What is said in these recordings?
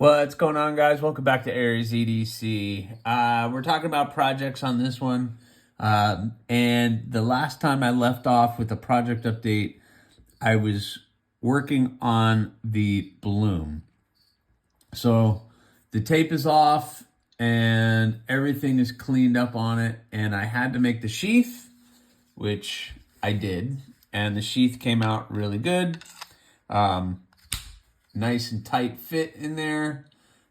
What's going on, guys? Welcome back to Aries EDC. We're talking about projects on this one. And the last time I left off with the project update, I was working on the bloom. So the tape is off and everything is cleaned up on it. And I had to make the sheath, which I did. And the sheath came out really good. Nice and tight fit in there.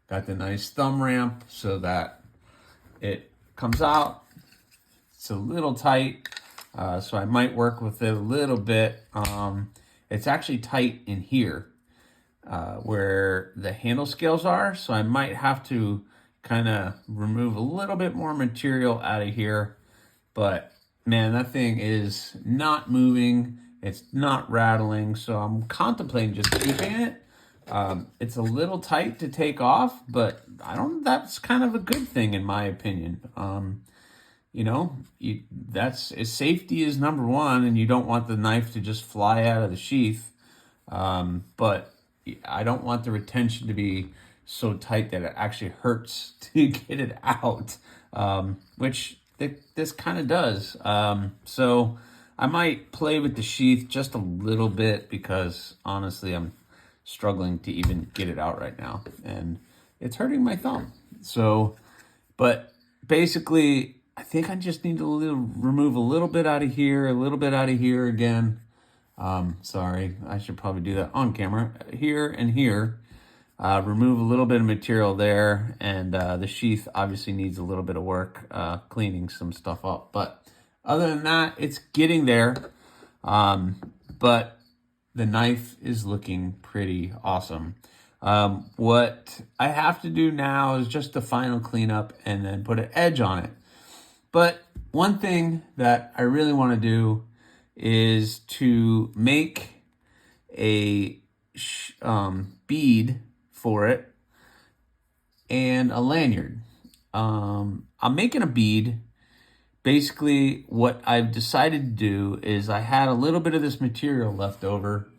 Got the nice thumb ramp so that it comes out. It's a little tight, so I might work with it a little bit. It's actually tight in here where the handle scales are, so I might have to kind of remove a little bit more material out of here. But man, that thing is not moving. It's not rattling, so I'm contemplating just keeping it. It's a little tight to take off, but that's kind of a good thing in my opinion. Safety is number one, and you don't want the knife to just fly out of the sheath. But I don't want the retention to be so tight that it actually hurts to get it out, which this kind of does. So I might play with the sheath just a little bit because honestly, I'm struggling to even get it out right now, and it's hurting my thumb. So, but basically, I think I just need to remove a little bit out of here, a little bit out of here again. Sorry, I should probably do that on camera. Here and here, remove a little bit of material there, and the sheath obviously needs a little bit of work, cleaning some stuff up. But other than that, it's getting there. But the knife is looking pretty awesome. What I have to do now is just the final cleanup and then put an edge on it. But one thing that I really want to do is to make a bead for it and a lanyard. I'm making a bead. Basically, what I've decided to do is I had a little bit of this material left over.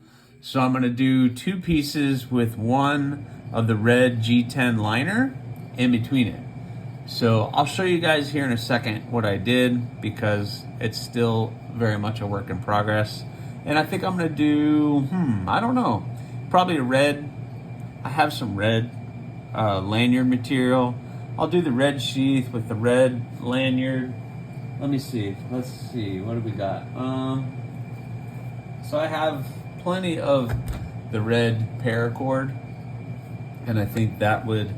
So I'm going to do two pieces with one of the red G10 liner in between it. So I'll show you guys here in a second what I did because it's still very much a work in progress. And I think I'm going to do, I don't know, probably a red. I have some red lanyard material. I'll do the red sheath with the red lanyard. Let me see. Let's see. What do we got? So I have plenty of the red paracord, and I think that would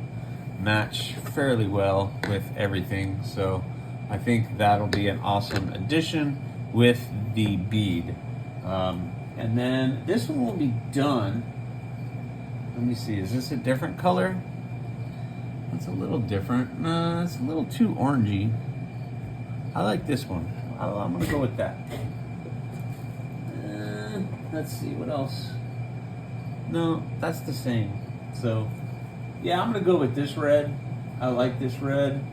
match fairly well with everything. So I think that'll be an awesome addition with the bead. And then this one will be done. Let me see. Is this a different color? It's a little different. No, it's a little too orangey. I like this one. I'm going to go with that. Let's see, what else? No, that's the same. So, yeah, I'm going to go with this red. I like this red.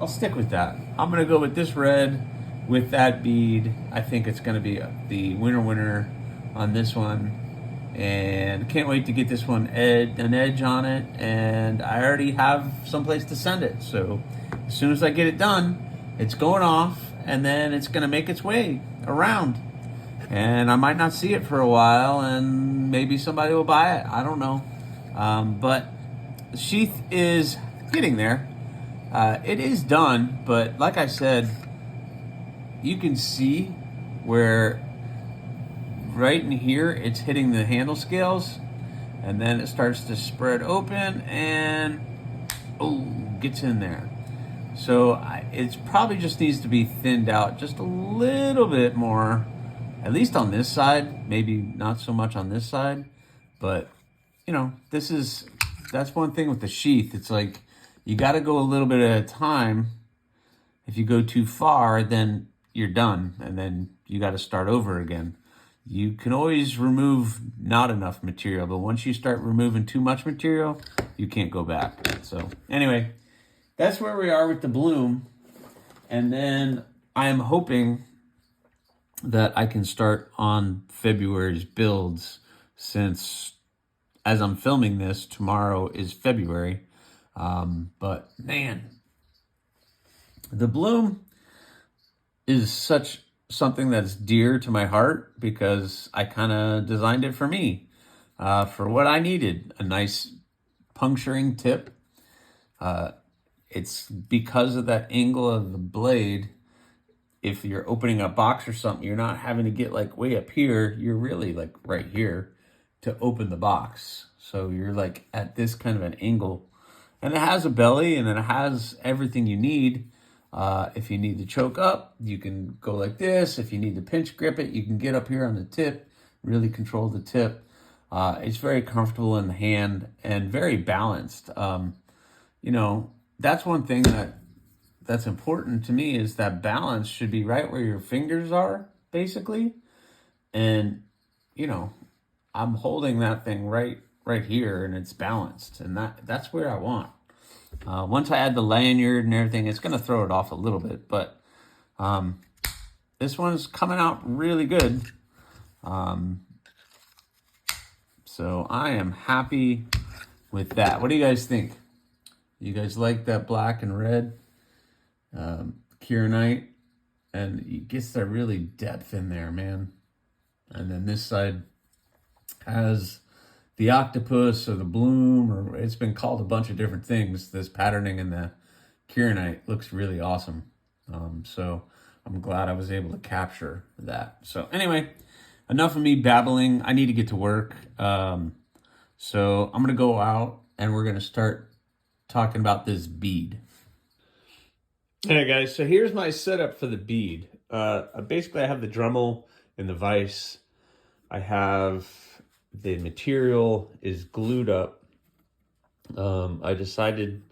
I'll stick with that. I'm going to go with this red with that bead. I think it's going to be the winner on this one. And can't wait to get this one an edge on it. And I already have someplace to send it. So, as soon as I get it done, it's going off, and then it's going to make its way around. And I might not see it for a while, and maybe somebody will buy it. I don't know. But the sheath is getting there. It is done, but like I said, you can see where right in here it's hitting the handle scales, and then it starts to spread open, and gets in there. So it probably just needs to be thinned out just a little bit more, at least on this side, maybe not so much on this side. But, that's one thing with the sheath. It's like you got to go a little bit at a time. If you go too far, then you're done, and then you got to start over again. You can always remove not enough material, but once you start removing too much material, you can't go back. So anyway, that's where we are with the bloom. And then I am hoping that I can start on February's builds, since as I'm filming this, tomorrow is February. But man, the bloom is something that's dear to my heart because I kind of designed it for me, for what I needed. A nice puncturing tip. It's because of that angle of the blade. If you're opening a box or something, you're not having to get like way up here. You're really like right here to open the box. So you're like at this kind of an angle. And it has a belly and it has everything you need. If you need to choke up, you can go like this. If you need to pinch grip it, you can get up here on the tip, really control the tip. It's very comfortable in the hand and very balanced. You know, that's one thing that's important to me, is that balance should be right where your fingers are, basically. And, you know, I'm holding that thing right here, and it's balanced, and that's where I want. Once I add the lanyard and everything, it's going to throw it off a little bit, but this one's coming out really good. So I am happy with that. What do you guys think? You guys like that black and red Kieranite? And it gets that really depth in there, man. And then this side has the octopus or the bloom, or it's been called a bunch of different things. This patterning in the Kieranite looks really awesome. So I'm glad I was able to capture that. So anyway, enough of me babbling. I need to get to work. So I'm going to go out and we're going to start talking about this bead. All right, guys. So here's my setup for the bead. Basically, I have the Dremel and the vise. I have the material is glued up. I decided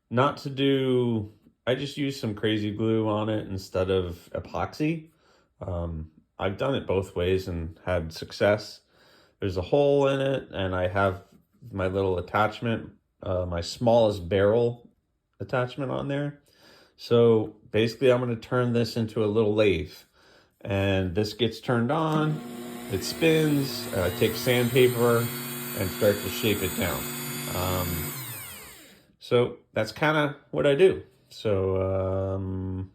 not to do, I just used some crazy glue on it instead of epoxy. I've done it both ways and had success. There's a hole in it, and I have my little attachment, my smallest barrel attachment on there. So basically I'm going to turn this into a little lathe, and this gets turned on, it spins, take sandpaper and start to shape it down. So that's kind of what I do. So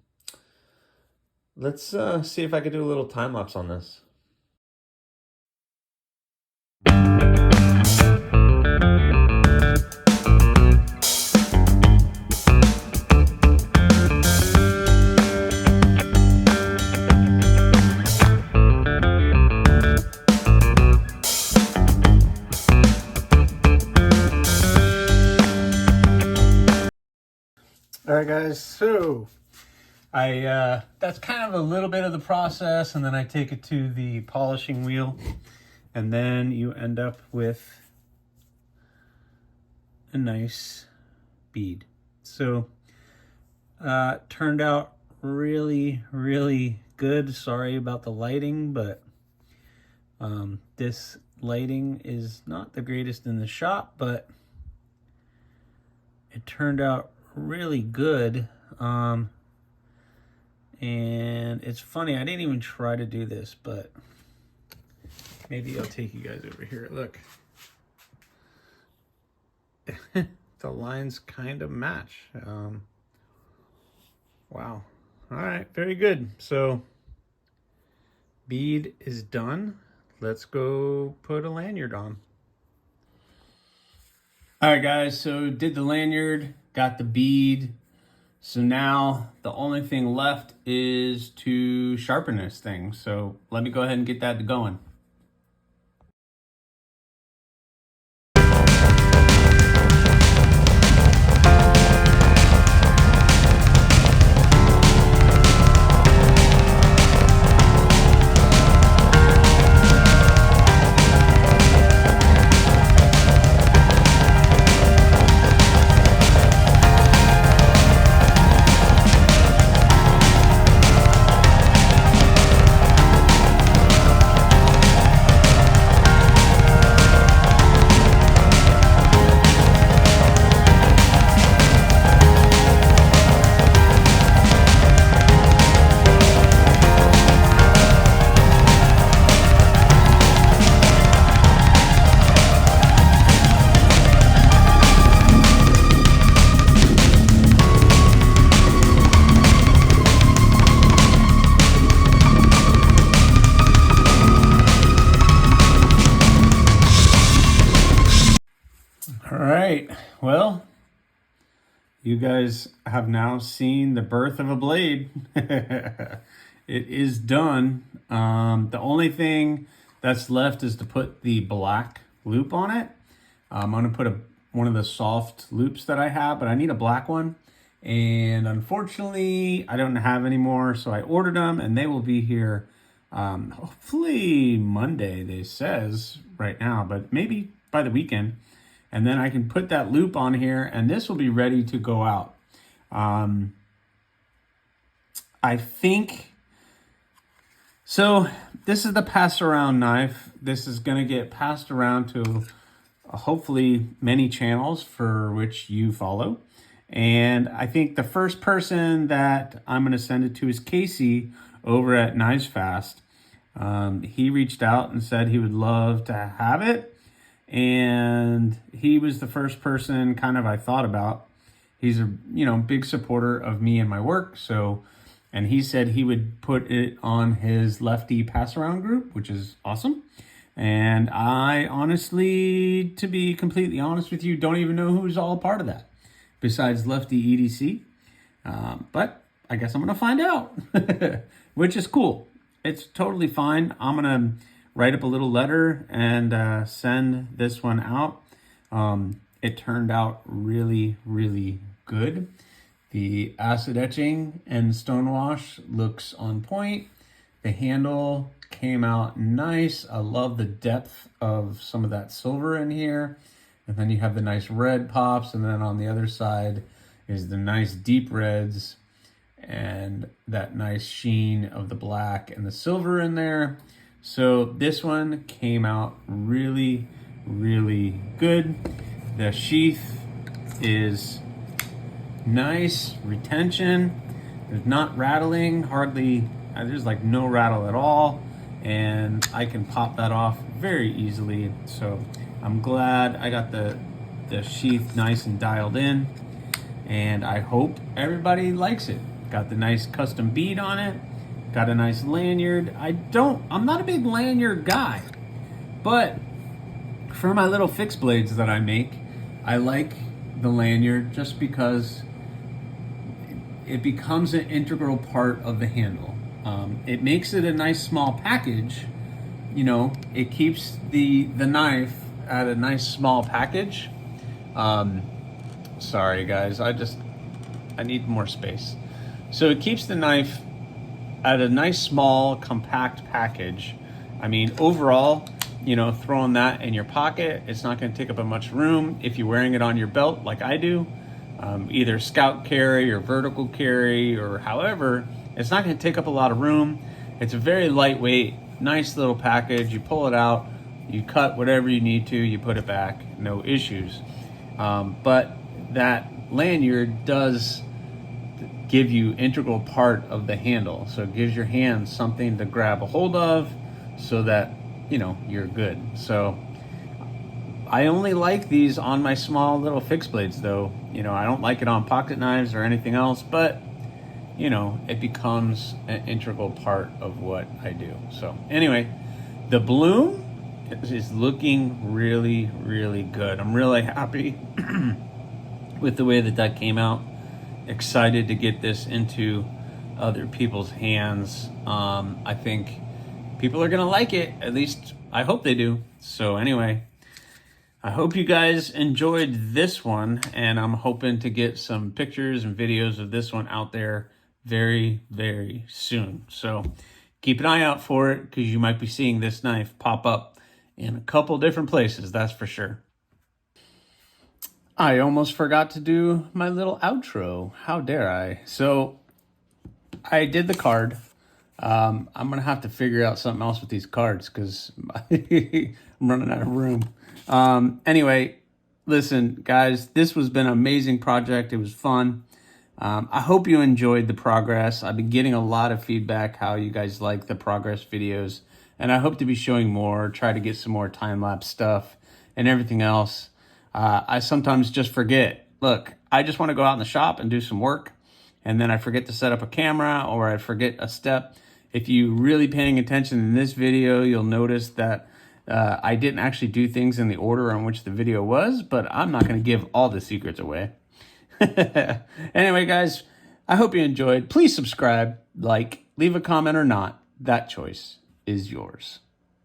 let's see if I could do a little time lapse on this. All right, guys, so that's kind of a little bit of the process, and then I take it to the polishing wheel, and then you end up with a nice bead. So turned out really, really good. Sorry about the lighting, but this lighting is not the greatest in the shop, but it turned out really good. And it's funny, I didn't even try to do this, but maybe I'll take you guys over here. Look, the lines kind of match. Wow. All right, very good. So bead is done. Let's go put a lanyard on. All right, guys, so did the lanyard, got the bead. So now the only thing left is to sharpen this thing. So let me go ahead and get that going. Well, you guys have now seen the birth of a blade. It is done. The only thing that's left is to put the black loop on it. I'm going to put one of the soft loops that I have, but I need a black one. And unfortunately, I don't have any more, so I ordered them, and they will be here hopefully Monday, they says right now, but maybe by the weekend. And then I can put that loop on here, and this will be ready to go out. I think, so this is the pass around knife. This is going to get passed around to hopefully many channels for which you follow. And I think the first person that I'm going to send it to is Casey over at Knives Fast. He reached out and said he would love to have it. And he was the first person kind of I thought about. He's a big supporter of me and my work. So, and he said he would put it on his lefty pass around group, which is awesome. And I honestly, to be completely honest with you, don't even know who's all a part of that besides lefty EDC. But I guess I'm going to find out, which is cool. It's totally fine. I'm going to write up a little letter and send this one out. It turned out really, really good. The acid etching and stonewash looks on point. The handle came out nice. I love the depth of some of that silver in here. And then you have the nice red pops, and then on the other side is the nice deep reds and that nice sheen of the black and the silver in there. So this one came out really, really good. The sheath is nice, retention. There's not rattling, hardly, there's like no rattle at all. And I can pop that off very easily. So I'm glad I got the sheath nice and dialed in. And I hope everybody likes it. Got the nice custom bead on it. Got a nice lanyard. I'm not a big lanyard guy, but for my little fixed blades that I make, I like the lanyard just because it becomes an integral part of the handle. It makes it a nice small package. It keeps the knife at a nice small package. Sorry guys, I need more space. So it keeps the knife at a nice small compact package. I mean, overall, throwing that in your pocket, it's not going to take up much room. If you're wearing it on your belt like I do, either scout carry or vertical carry or however, it's not going to take up a lot of room. It's a very lightweight, nice little package. You pull it out, you cut whatever you need to, you put it back, no issues. But that lanyard does give you integral part of the handle. So it gives your hand something to grab a hold of so that, you're good. So I only like these on my small little fixed blades though. I don't like it on pocket knives or anything else, but it becomes an integral part of what I do. So anyway, the bloom is looking really, really good. I'm really happy with the way that came out. Excited to get this into other people's hands. I think people are gonna like it. At least I hope they do. So anyway, I hope you guys enjoyed this one, and I'm hoping to get some pictures and videos of this one out there very, very soon. So keep an eye out for it, because you might be seeing this knife pop up in a couple different places, that's for sure. I almost forgot to do my little outro. How dare I? So I did the card. I'm going to have to figure out something else with these cards because I'm running out of room. Anyway, listen, guys, this has been an amazing project. It was fun. I hope you enjoyed the progress. I've been getting a lot of feedback how you guys like the progress videos, and I hope to be showing more, try to get some more time-lapse stuff and everything else. I sometimes just forget. Look, I just want to go out in the shop and do some work, and then I forget to set up a camera or I forget a step. If you really paying attention in this video, you'll notice that I didn't actually do things in the order on which the video was, but I'm not going to give all the secrets away. Anyway, guys, I hope you enjoyed. Please subscribe, like, leave a comment or not. That choice is yours.